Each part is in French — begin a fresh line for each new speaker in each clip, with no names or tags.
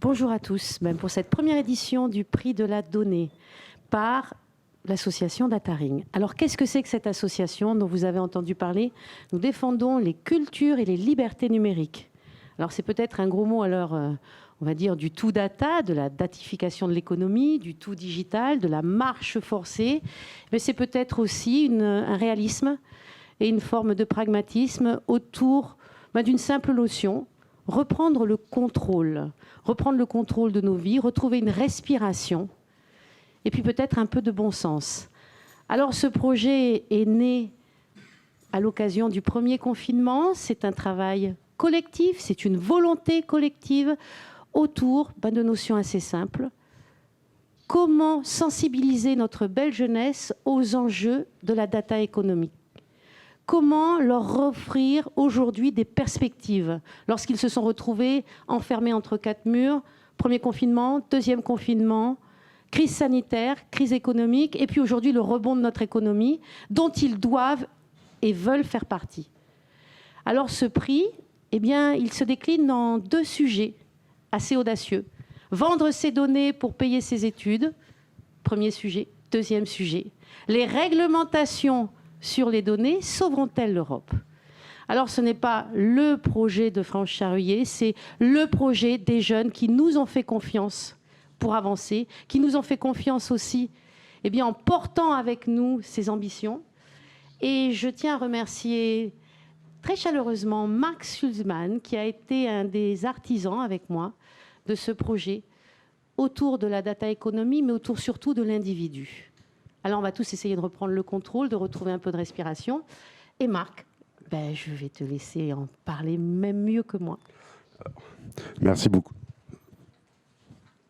Bonjour à tous, même pour cette première édition du prix de la donnée par l'association Dataring. Alors qu'est-ce que c'est que cette association dont vous avez entendu parler? Nous défendons les cultures et les libertés numériques. Alors c'est peut-être un gros mot à l'heure, on va dire, du tout data, de la datification de l'économie, du tout digital, de la marche forcée, mais c'est peut-être aussi un réalisme et une forme de pragmatisme autour d'une simple notion: reprendre le contrôle de nos vies, retrouver une respiration et puis peut-être un peu de bon sens. Alors ce projet est né à l'occasion du premier confinement. C'est un travail collectif, c'est une volonté collective autour de notions assez simples. Comment sensibiliser notre belle jeunesse aux enjeux de la data économique? Comment leur offrir aujourd'hui des perspectives lorsqu'ils se sont retrouvés enfermés entre quatre murs? Premier confinement, deuxième confinement, crise sanitaire, crise économique, et puis aujourd'hui le rebond de notre économie dont ils doivent et veulent faire partie. Alors ce prix, il se décline en deux sujets assez audacieux. Vendre ses données pour payer ses études, premier sujet. Deuxième sujet, les réglementations sur les données sauveront-elles l'Europe? Alors ce n'est pas le projet de France Charruyer, c'est le projet des jeunes qui nous ont fait confiance pour avancer, qui nous ont fait confiance aussi en portant avec nous ces ambitions. Et je tiens à remercier très chaleureusement Marc Schulzmann, qui a été un des artisans avec moi de ce projet autour de la data économie, mais autour surtout de l'individu. Alors on va tous essayer de reprendre le contrôle, de retrouver un peu de respiration. Et Marc, je vais te laisser en parler même mieux que moi.
Merci beaucoup.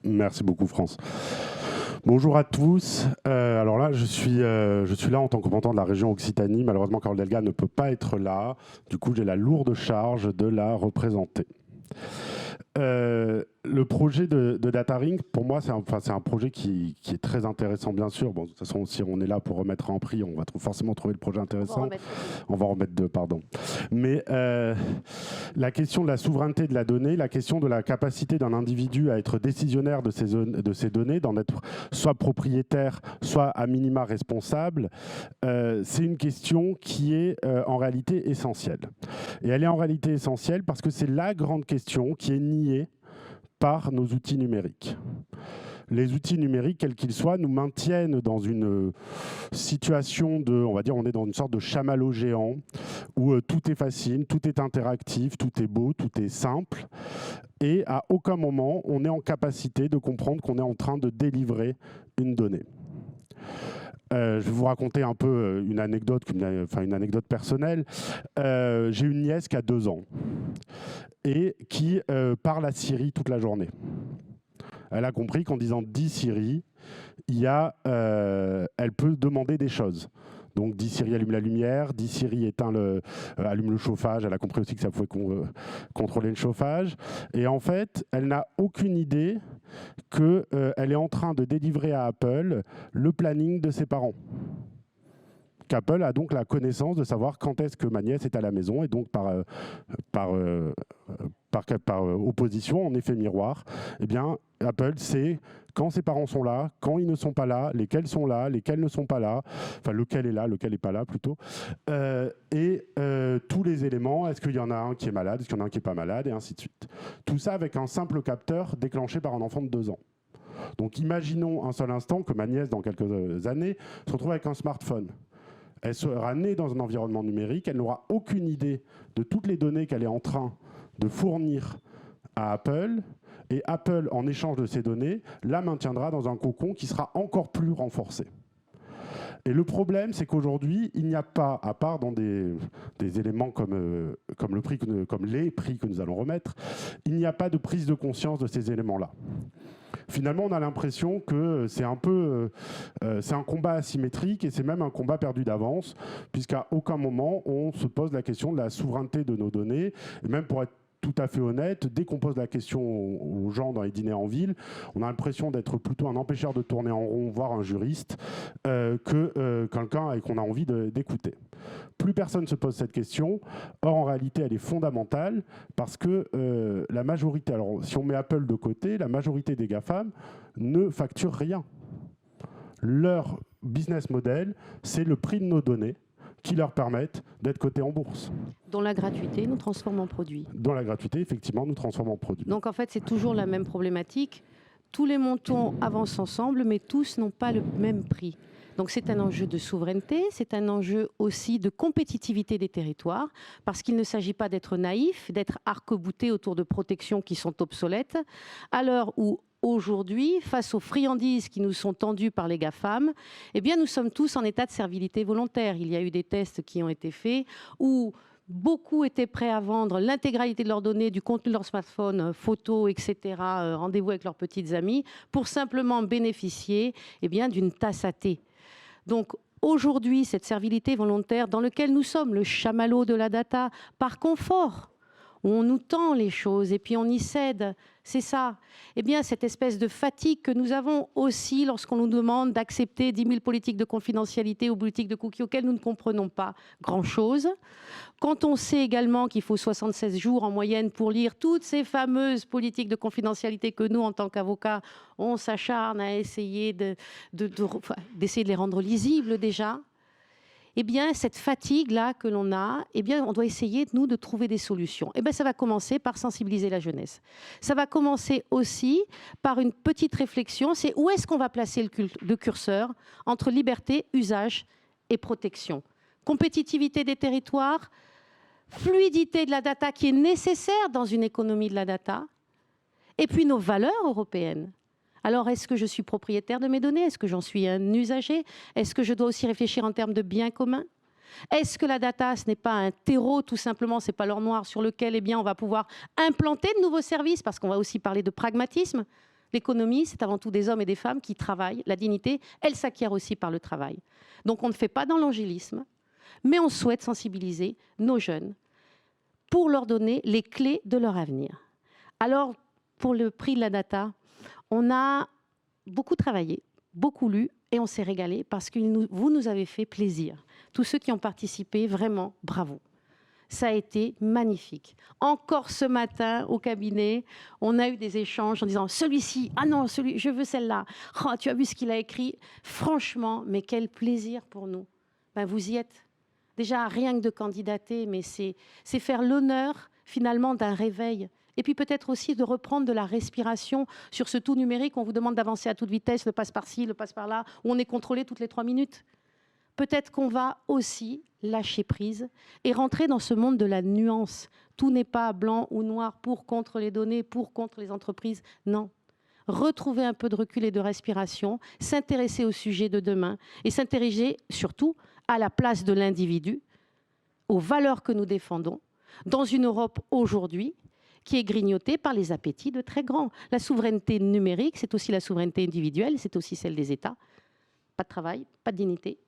Merci beaucoup, France. Bonjour à tous. Alors là, je suis là en tant que représentant de la région Occitanie. Malheureusement, Carole Delga ne peut pas être là. Du coup, j'ai la lourde charge de la représenter. Le projet de Dataring, pour moi, c'est un projet qui est très intéressant, bien sûr. Bon, de toute façon, si on est là pour remettre en prix, on va forcément trouver le projet intéressant. On va en remettre deux, pardon. Mais la question de la souveraineté de la donnée, la question de la capacité d'un individu à être décisionnaire de ses données, d'en être soit propriétaire, soit à minima responsable, c'est une question qui est en réalité essentielle. Et elle est en réalité essentielle parce que c'est la grande question qui est niée par nos outils numériques. Les outils numériques, quels qu'ils soient, nous maintiennent dans une situation de, on va dire, on est dans une sorte de chamallow géant où tout est facile, tout est interactif, tout est beau, tout est simple. Et à aucun moment, on est en capacité de comprendre qu'on est en train de délivrer une donnée. Je vais vous raconter un peu une anecdote personnelle. J'ai une nièce qui a 2 ans et qui parle à Siri toute la journée. Elle a compris qu'en disant « dis Siri », elle peut demander des choses. Donc, dis Siri, allume la lumière, dis Siri, allume le chauffage. Elle a compris aussi que ça pouvait contrôler le chauffage. Et en fait, elle n'a aucune idée qu'elle est en train de délivrer à Apple le planning de ses parents. Qu'Apple a donc la connaissance de savoir quand est-ce que ma nièce est à la maison, et donc par opposition, en effet miroir, Apple sait quand ses parents sont là, quand ils ne sont pas là, lesquels sont là, lesquels ne sont pas là, enfin lequel est là, lequel n'est pas là plutôt, tous les éléments, est-ce qu'il y en a un qui est malade, est-ce qu'il y en a un qui n'est pas malade, et ainsi de suite. Tout ça avec un simple capteur déclenché par un enfant de 2 ans. Donc imaginons un seul instant que ma nièce, dans quelques années, se retrouve avec un smartphone. Elle sera née dans un environnement numérique, elle n'aura aucune idée de toutes les données qu'elle est en train de fournir à Apple, et Apple, en échange de ces données, la maintiendra dans un cocon qui sera encore plus renforcé. Et le problème, c'est qu'aujourd'hui, il n'y a pas, à part dans des éléments comme les prix que nous allons remettre, il n'y a pas de prise de conscience de ces éléments-là. Finalement, on a l'impression que c'est un combat asymétrique, et c'est même un combat perdu d'avance, puisqu'à aucun moment on se pose la question de la souveraineté de nos données. Et même pour être tout à fait honnête, dès qu'on pose la question aux gens dans les dîners en ville, on a l'impression d'être plutôt un empêcheur de tourner en rond, voire un juriste, que quelqu'un qu'on a envie d'écouter. Plus personne ne se pose cette question. Or, en réalité, elle est fondamentale parce que la majorité, alors si on met Apple de côté, la majorité des GAFAM ne facturent rien. Leur business model, c'est le prix de nos données qui leur permettent d'être cotés en bourse.
Dont la gratuité nous transforme en produit.
Dont la gratuité, effectivement, nous transforme en produit.
Donc en fait, c'est toujours la même problématique. Tous les montants avancent ensemble, mais tous n'ont pas le même prix. Donc c'est un enjeu de souveraineté, c'est un enjeu aussi de compétitivité des territoires, parce qu'il ne s'agit pas d'être naïf, d'être arc-bouté autour de protections qui sont obsolètes, à l'heure où aujourd'hui, face aux friandises qui nous sont tendues par les GAFAM, eh bien, nous sommes tous en état de servilité volontaire. Il y a eu des tests qui ont été faits où beaucoup étaient prêts à vendre l'intégralité de leurs données, du contenu de leur smartphone, photos, etc., rendez-vous avec leurs petites amies, pour simplement bénéficier d'une tasse à thé. Donc, aujourd'hui, cette servilité volontaire dans laquelle nous sommes, le chamallow de la data, par confort, où on nous tend les choses et puis on y cède, c'est ça. Eh bien, cette espèce de fatigue que nous avons aussi lorsqu'on nous demande d'accepter 10 000 politiques de confidentialité ou politiques de cookies auxquelles nous ne comprenons pas grand-chose. Quand on sait également qu'il faut 76 jours en moyenne pour lire toutes ces fameuses politiques de confidentialité que nous, en tant qu'avocats, on s'acharne à essayer d'essayer de les rendre lisibles déjà, eh bien, cette fatigue-là que l'on a, eh bien, on doit essayer, nous, de trouver des solutions. Eh bien, ça va commencer par sensibiliser la jeunesse. Ça va commencer aussi par une petite réflexion, c'est où est-ce qu'on va placer le curseur entre liberté, usage et protection. Compétitivité des territoires, fluidité de la data qui est nécessaire dans une économie de la data, et puis nos valeurs européennes. Alors, est-ce que je suis propriétaire de mes données? Est-ce que j'en suis un usager? Est-ce que je dois aussi réfléchir en termes de biens communs? Est-ce que la data, ce n'est pas un terreau, tout simplement, c'est pas l'or noir sur lequel on va pouvoir implanter de nouveaux services? Parce qu'on va aussi parler de pragmatisme. L'économie, c'est avant tout des hommes et des femmes qui travaillent. La dignité, elle s'acquiert aussi par le travail. Donc, on ne fait pas dans l'angélisme, mais on souhaite sensibiliser nos jeunes pour leur donner les clés de leur avenir. Alors, pour le prix de la data, on a beaucoup travaillé, beaucoup lu et on s'est régalé parce que vous nous avez fait plaisir. Tous ceux qui ont participé, vraiment, bravo. Ça a été magnifique. Encore ce matin, au cabinet, on a eu des échanges en disant « celui-ci, ah non, je veux celle-là. Oh, tu as vu ce qu'il a écrit ?» Franchement, mais quel plaisir pour nous. Ben, vous y êtes. Déjà, rien que de candidater, mais c'est faire l'honneur, finalement, d'un réveil. Et puis peut-être aussi de reprendre de la respiration sur ce tout numérique. On vous demande d'avancer à toute vitesse, le passe par-ci, le passe par-là, où on est contrôlé toutes les 3 minutes. Peut-être qu'on va aussi lâcher prise et rentrer dans ce monde de la nuance. Tout n'est pas blanc ou noir, pour, contre les données, pour, contre les entreprises. Non. Retrouver un peu de recul et de respiration, s'intéresser au sujet de demain et s'intéresser surtout à la place de l'individu, aux valeurs que nous défendons, dans une Europe aujourd'hui qui est grignotée par les appétits de très grands. La souveraineté numérique, c'est aussi la souveraineté individuelle, c'est aussi celle des États. Pas de travail, pas de dignité,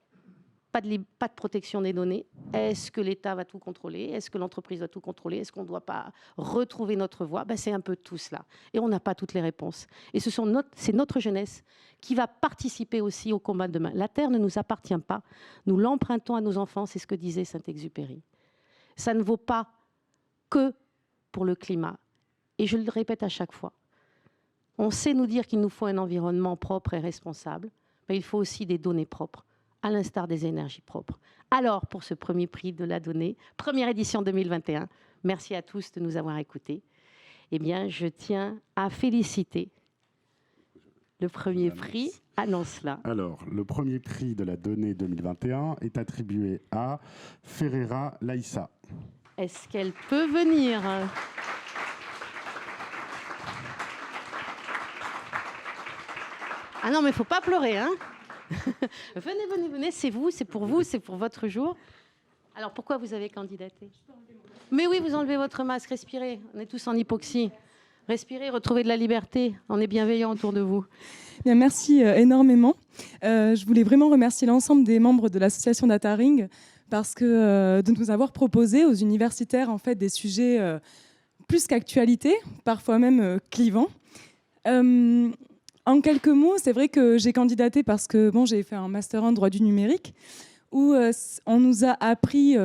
pas de protection des données. Est-ce que l'État va tout contrôler? Est-ce que l'entreprise va tout contrôler? Est-ce qu'on ne doit pas retrouver notre voie? C'est un peu tout cela. Et on n'a pas toutes les réponses. Et c'est notre jeunesse qui va participer aussi au combat de demain. La Terre ne nous appartient pas. Nous l'empruntons à nos enfants, c'est ce que disait Saint-Exupéry. Ça ne vaut pas que pour le climat. Et je le répète à chaque fois. On sait nous dire qu'il nous faut un environnement propre et responsable, mais il faut aussi des données propres, à l'instar des énergies propres. Alors, pour ce premier prix de la donnée, première édition 2021, merci à tous de nous avoir écoutés. Eh bien, je tiens à féliciter le premier prix. Annonce-la.
Alors, le premier prix de la donnée 2021 est attribué à Ferreira Laïssa.
Est-ce qu'elle peut venir? Ah non, mais il ne faut pas pleurer, hein. Venez, c'est vous, c'est pour vous, c'est pour votre jour. Alors, pourquoi vous avez candidaté? Mais oui, vous enlevez votre masque, respirez. On est tous en hypoxie. Respirez, retrouvez de la liberté. On est bienveillants autour de vous.
Bien, merci énormément. Je voulais vraiment remercier l'ensemble des membres de l'association DataRing parce que de nous avoir proposé aux universitaires en fait, des sujets plus qu'actualité, parfois même clivant. En quelques mots, c'est vrai que j'ai candidaté parce que j'ai fait un master 1 droit du numérique où on nous a appris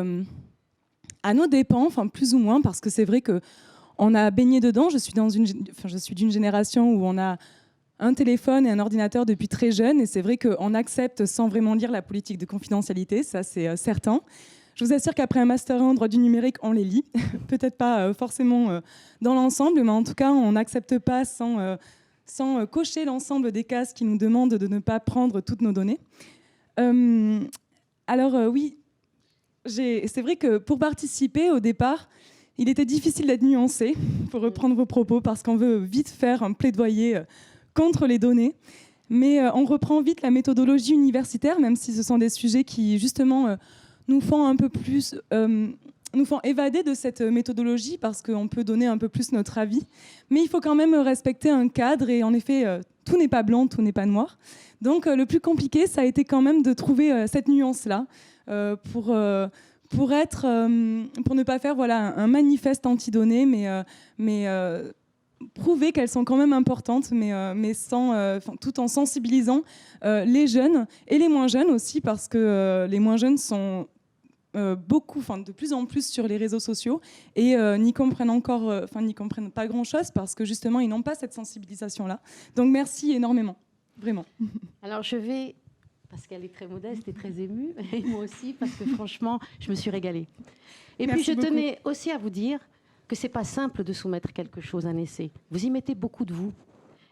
à nos dépens, enfin plus ou moins, parce que c'est vrai qu'on a baigné dedans. Je suis d'une génération où on a un téléphone et un ordinateur depuis très jeune, et c'est vrai qu'on accepte sans vraiment lire la politique de confidentialité, ça c'est certain. Je vous assure qu'après un master 1 en droit du numérique, on les lit. Peut-être pas forcément dans l'ensemble, mais en tout cas, on n'accepte pas sans cocher l'ensemble des cases qui nous demandent de ne pas prendre toutes nos données. Oui, c'est vrai que pour participer, au départ, il était difficile d'être nuancé, pour reprendre vos propos, parce qu'on veut vite faire un plaidoyer contre les données. Mais on reprend vite la méthodologie universitaire, même si ce sont des sujets qui, justement, nous font un peu plus, nous font évader de cette méthodologie parce qu'on peut donner un peu plus notre avis. Mais il faut quand même respecter un cadre et en effet, tout n'est pas blanc, tout n'est pas noir. Donc le plus compliqué, ça a été quand même de trouver cette nuance-là pour ne pas faire un manifeste anti-données, mais prouver qu'elles sont quand même importantes, mais tout en sensibilisant les jeunes et les moins jeunes aussi, parce que les moins jeunes sont de plus en plus sur les réseaux sociaux et n'y comprennent pas grand-chose parce que justement ils n'ont pas cette sensibilisation-là. Donc merci énormément, vraiment.
Alors je vais, parce qu'elle est très modeste et très émue, et moi aussi parce que franchement je me suis régalée. Et merci puis je tenais aussi à vous dire que c'est pas simple de soumettre quelque chose à un essai. Vous y mettez beaucoup de vous.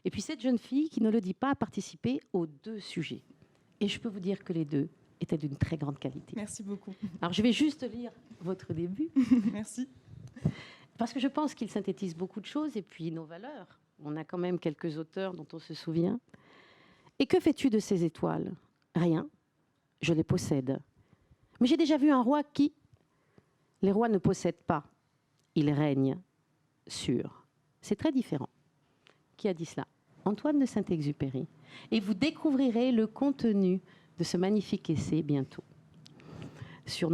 Et puis cette jeune fille qui ne le dit pas a participé aux 2 sujets. Et je peux vous dire que les 2 étaient d'une très grande qualité.
Merci beaucoup.
Alors je vais juste lire votre début.
Merci.
Parce que je pense qu'il synthétise beaucoup de choses et puis nos valeurs. On a quand même quelques auteurs dont on se souvient. Et que fais-tu de ces étoiles ? Rien. Je les possède. Mais j'ai déjà vu un roi qui... Les rois ne possèdent pas. Ils règnent sur. C'est très différent. Qui a dit cela ? Antoine de Saint-Exupéry. Et vous découvrirez le contenu de ce magnifique essai bientôt sur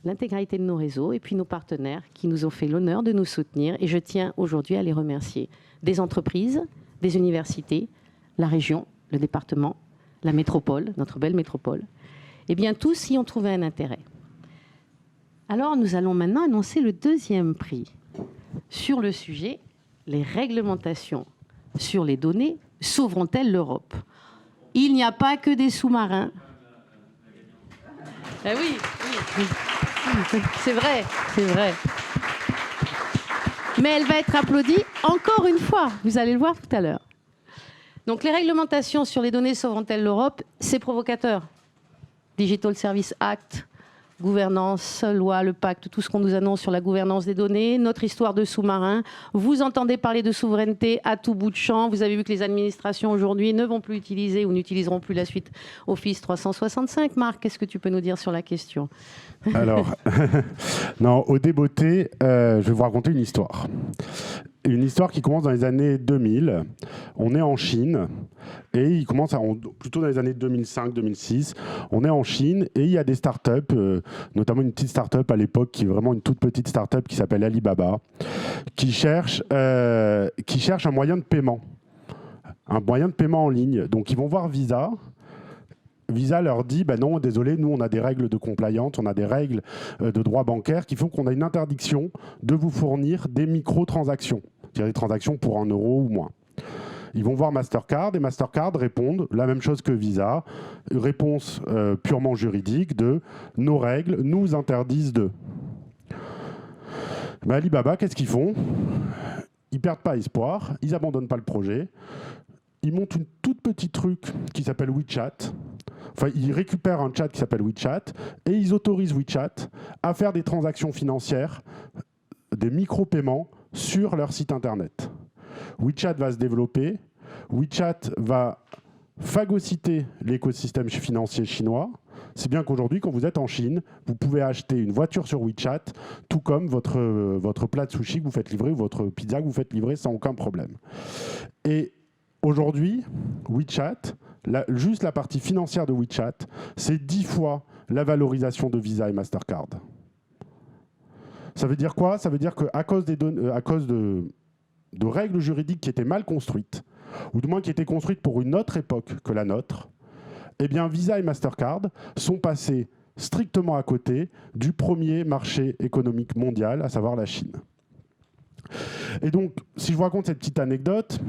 l'intégralité de nos réseaux et puis nos partenaires qui nous ont fait l'honneur de nous soutenir. Et je tiens aujourd'hui à les remercier. Des entreprises, des universités, la région, le département, la métropole, notre belle métropole. Eh bien, tous y ont trouvé un intérêt. Alors, nous allons maintenant annoncer le 2e prix sur le sujet « Les réglementations sur les données sauveront-elles l'Europe ?» Il n'y a pas que des sous-marins. Eh oui, c'est vrai, c'est vrai. Mais elle va être applaudie encore une fois. Vous allez le voir tout à l'heure. Donc, les réglementations sur les données sauveront-elles l'Europe ? C'est provocateur. Digital Service Act, gouvernance, loi, le pacte, tout ce qu'on nous annonce sur la gouvernance des données, notre histoire de sous-marins. Vous entendez parler de souveraineté à tout bout de champ. Vous avez vu que les administrations aujourd'hui ne vont plus utiliser ou n'utiliseront plus la suite Office 365. Marc, qu'est-ce que tu peux nous dire sur la question ?
Alors, non, au débeauté, je vais vous raconter une histoire. Une histoire qui commence dans les années 2000. On est en Chine et il commence plutôt dans les années 2005-2006. On est en Chine et il y a des startups, notamment une petite startup à l'époque qui est vraiment une toute petite startup qui s'appelle Alibaba, qui cherche un moyen de paiement. Un moyen de paiement en ligne. Donc ils vont voir Visa. Visa leur dit non, désolé, nous on a des règles de compliance, on a des règles de droit bancaire qui font qu'on a une interdiction de vous fournir des microtransactions, c'est-à-dire des transactions pour 1 euro ou moins. Ils vont voir Mastercard et Mastercard répondent la même chose que Visa, réponse purement juridique de nos règles nous interdisent de. Alibaba, qu'est-ce qu'ils font ? Ils perdent pas espoir, ils abandonnent pas le projet. Ils montent une toute petite truc qui s'appelle WeChat. Enfin, ils récupèrent un chat qui s'appelle WeChat et ils autorisent WeChat à faire des transactions financières, des micro-paiements sur leur site internet. WeChat va se développer. WeChat va phagocyter l'écosystème financier chinois. C'est bien qu'aujourd'hui, quand vous êtes en Chine, vous pouvez acheter une voiture sur WeChat, tout comme votre plat de sushi que vous faites livrer ou votre pizza que vous faites livrer sans aucun problème. Et aujourd'hui, WeChat, juste la partie financière de WeChat, c'est 10 fois la valorisation de Visa et Mastercard. Ça veut dire quoi? Ça veut dire qu'à cause, à cause de règles juridiques qui étaient mal construites, ou du moins qui étaient construites pour une autre époque que la nôtre, eh bien Visa et Mastercard sont passés strictement à côté du premier marché économique mondial, à savoir la Chine. Et donc, si je vous raconte cette petite anecdote,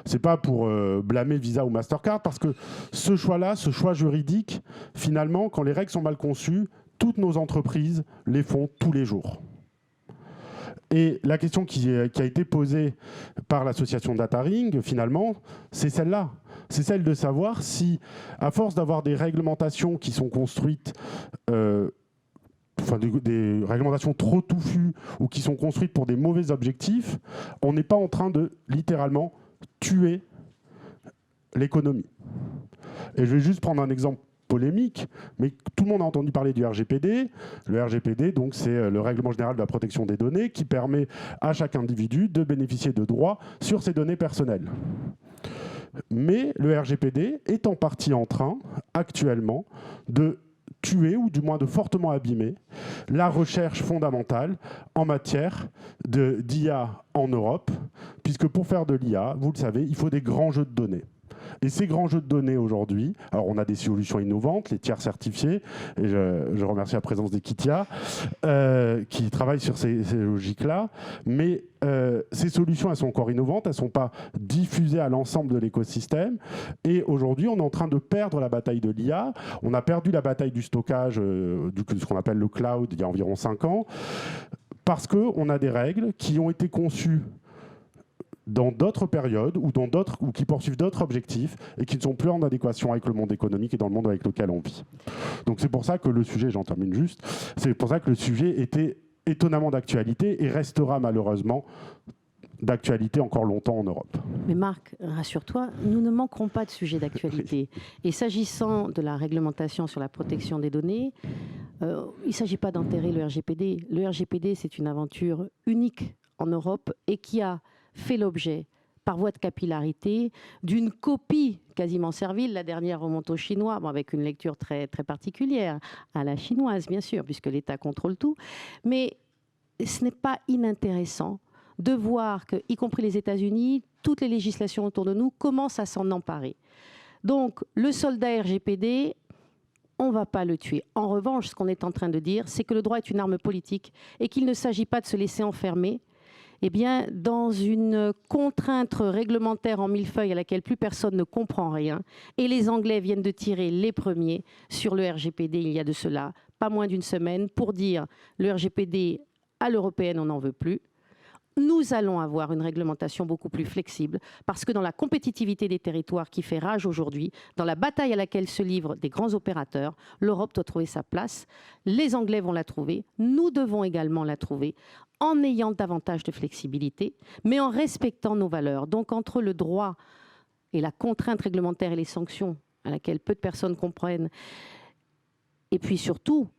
c'est pas pour blâmer Visa ou Mastercard, parce que ce choix-là, ce choix juridique, finalement, quand les règles sont mal conçues, toutes nos entreprises les font tous les jours. Et la question qui a été posée par l'association Dataring, finalement, c'est celle-là. C'est celle de savoir si, à force d'avoir des réglementations qui sont construites, des réglementations trop touffues ou qui sont construites pour des mauvais objectifs, on n'est pas en train de, littéralement, tuer l'économie. Et je vais juste prendre un exemple polémique, mais tout le monde a entendu parler du RGPD. Le RGPD, donc, c'est le Règlement général de la protection des données qui permet à chaque individu de bénéficier de droits sur ses données personnelles. Mais le RGPD est en partie en train, actuellement, de tuer, ou du moins de fortement abîmer, la recherche fondamentale en matière d'IA en Europe, puisque pour faire de l'IA, vous le savez, il faut des grands jeux de données. Et ces grands jeux de données aujourd'hui, alors on a des solutions innovantes, les tiers certifiés, et je remercie la présence d'Equitia, qui travaillent sur ces logiques-là, mais ces solutions, elles sont encore innovantes, elles ne sont pas diffusées à l'ensemble de l'écosystème, et aujourd'hui, on est en train de perdre la bataille de l'IA, on a perdu la bataille du stockage, de ce qu'on appelle le cloud, il y a environ 5 ans, parce qu'on a des règles qui ont été conçues dans d'autres périodes ou qui poursuivent d'autres objectifs et qui ne sont plus en adéquation avec le monde économique et dans le monde avec lequel on vit. Donc c'est pour ça que le sujet, j'en termine juste, c'est pour ça que le sujet était étonnamment d'actualité et restera malheureusement d'actualité encore longtemps en Europe.
Mais Marc, rassure-toi, nous ne manquerons pas de sujets d'actualité. Et s'agissant de la réglementation sur la protection des données, il ne s'agit pas d'enterrer le RGPD. Le RGPD, c'est une aventure unique en Europe et qui a fait l'objet, par voie de capillarité, d'une copie quasiment servile. La dernière remonte aux Chinois, bon, avec une lecture très, très particulière, à la chinoise, bien sûr, puisque l'État contrôle tout. Mais ce n'est pas inintéressant de voir que, y compris les États-Unis, toutes les législations autour de nous commencent à s'en emparer. Donc, le soldat RGPD, on ne va pas le tuer. En revanche, ce qu'on est en train de dire, c'est que le droit est une arme politique et qu'il ne s'agit pas de se laisser enfermer eh bien, dans une contrainte réglementaire en millefeuille à laquelle plus personne ne comprend rien. Et les Anglais viennent de tirer les premiers sur le RGPD il y a de cela pas moins d'une semaine pour dire le RGPD à l'européenne, on n'en veut plus. Nous allons avoir une réglementation beaucoup plus flexible parce que dans la compétitivité des territoires qui fait rage aujourd'hui, dans la bataille à laquelle se livrent des grands opérateurs, l'Europe doit trouver sa place. Les Anglais vont la trouver. Nous devons également la trouver en ayant davantage de flexibilité, mais en respectant nos valeurs. Donc entre le droit et la contrainte réglementaire et les sanctions à laquelle peu de personnes comprennent, et puis surtout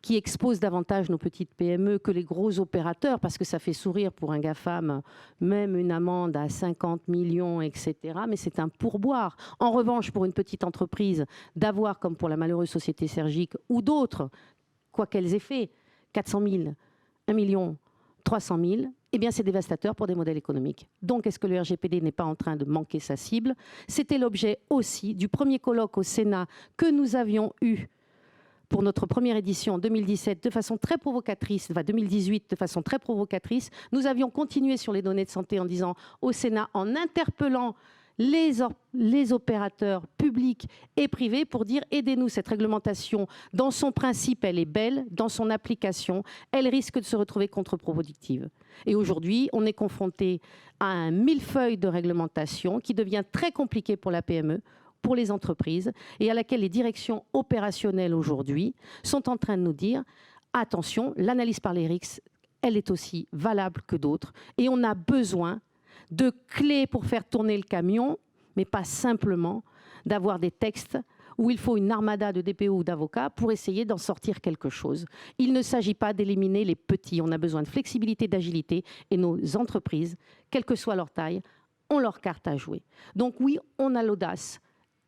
qui expose davantage nos petites PME que les gros opérateurs, parce que ça fait sourire pour un GAFAM, même une amende à 50 millions, etc. Mais c'est un pourboire. En revanche, pour une petite entreprise, d'avoir, comme pour la malheureuse société Sergic ou d'autres, quoi qu'elles aient fait, 400 000, 1 million, 300 000, eh bien c'est dévastateur pour des modèles économiques. Donc est-ce que le RGPD n'est pas en train de manquer sa cible? C'était l'objet aussi du premier colloque au Sénat que nous avions eu pour notre première édition en 2017 de façon très provocatrice, enfin 2018 de façon très provocatrice. Nous avions continué sur les données de santé en disant au Sénat, en interpellant les opérateurs publics et privés pour dire aidez-nous, cette réglementation, dans son principe, elle est belle, dans son application, elle risque de se retrouver contre-productive. Et aujourd'hui, on est confronté à un millefeuille de réglementation qui devient très compliqué pour la PME, pour les entreprises, et à laquelle les directions opérationnelles aujourd'hui sont en train de nous dire attention, l'analyse par les RICS, elle est aussi valable que d'autres, et on a besoin de clés pour faire tourner le camion, mais pas simplement d'avoir des textes où il faut une armada de DPO ou d'avocats pour essayer d'en sortir quelque chose. Il ne s'agit pas d'éliminer les petits, on a besoin de flexibilité, d'agilité, et nos entreprises, quelle que soit leur taille, ont leur carte à jouer. Donc oui, on a l'audace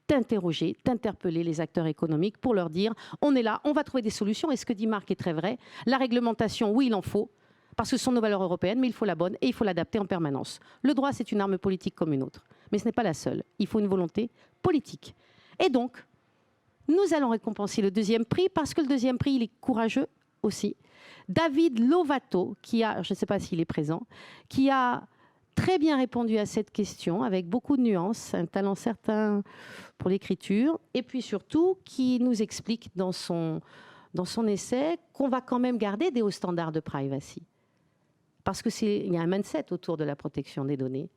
d'interroger, d'interpeller les acteurs économiques pour leur dire on est là, on va trouver des solutions. Et ce que dit Marc est très vrai, la réglementation, oui, il en faut, parce que ce sont nos valeurs européennes, mais il faut la bonne et il faut l'adapter en permanence. Le droit, c'est une arme politique comme une autre, mais ce n'est pas la seule. Il faut une volonté politique. Et donc, nous allons récompenser le deuxième prix, parce que le deuxième prix, il est courageux aussi. David Lovato, qui a, je ne sais pas s'il est présent, qui a très bien répondu à cette question avec beaucoup de nuances, un talent certain pour l'écriture, et puis surtout qui nous explique dans son essai qu'on va quand même garder des hauts standards de privacy. Parce qu'il y a un mindset autour de la protection des données,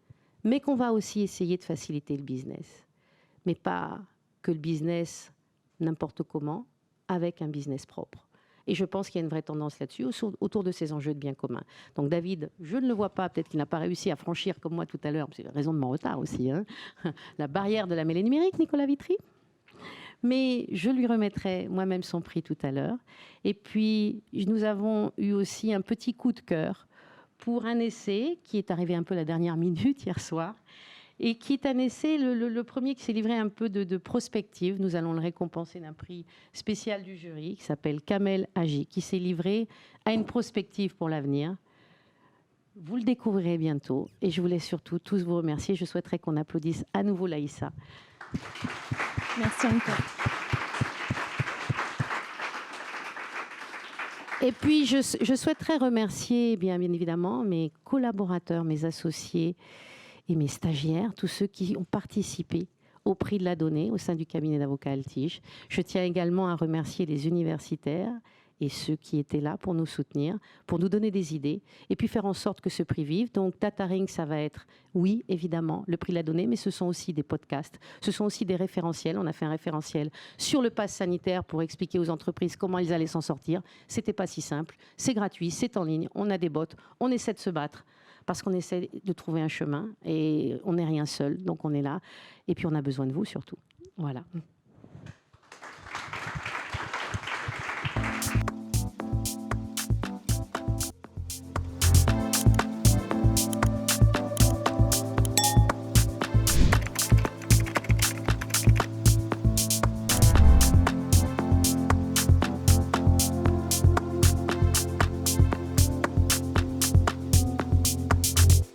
mais qu'on va aussi essayer de faciliter le business. Mais pas que le business n'importe comment, avec un business propre. Et je pense qu'il y a une vraie tendance là-dessus, autour de ces enjeux de bien commun. Donc David, je ne le vois pas, peut-être qu'il n'a pas réussi à franchir, comme moi tout à l'heure, c'est la raison de mon retard aussi, hein, la barrière de la mêlée numérique, Nicolas Vitry. Mais je lui remettrai moi-même son prix tout à l'heure. Et puis, nous avons eu aussi un petit coup de cœur pour un essai qui est arrivé un peu la dernière minute hier soir, et qui est un essai, le premier qui s'est livré un peu de prospective. Nous allons le récompenser d'un prix spécial du jury qui s'appelle Kamel Haji, qui s'est livré à une prospective pour l'avenir. Vous le découvrirez bientôt et je voulais surtout tous vous remercier. Je souhaiterais qu'on applaudisse à nouveau Laïssa.
Merci encore.
Et puis, je souhaiterais remercier, bien évidemment, mes collaborateurs, mes associés et mes stagiaires, tous ceux qui ont participé au prix de la donnée au sein du cabinet d'avocats Altige. Je tiens également à remercier les universitaires et ceux qui étaient là pour nous soutenir, pour nous donner des idées, et puis faire en sorte que ce prix vive. Donc, Dataring, ça va être, oui, évidemment, le prix de la donnée, mais ce sont aussi des podcasts, ce sont aussi des référentiels. On a fait un référentiel sur le pass sanitaire pour expliquer aux entreprises comment ils allaient s'en sortir. C'était pas si simple. C'est gratuit, c'est en ligne, on a des bots, on essaie de se battre, parce qu'on essaie de trouver un chemin, et on n'est rien seul, donc on est là. Et puis, on a besoin de vous, surtout. Voilà.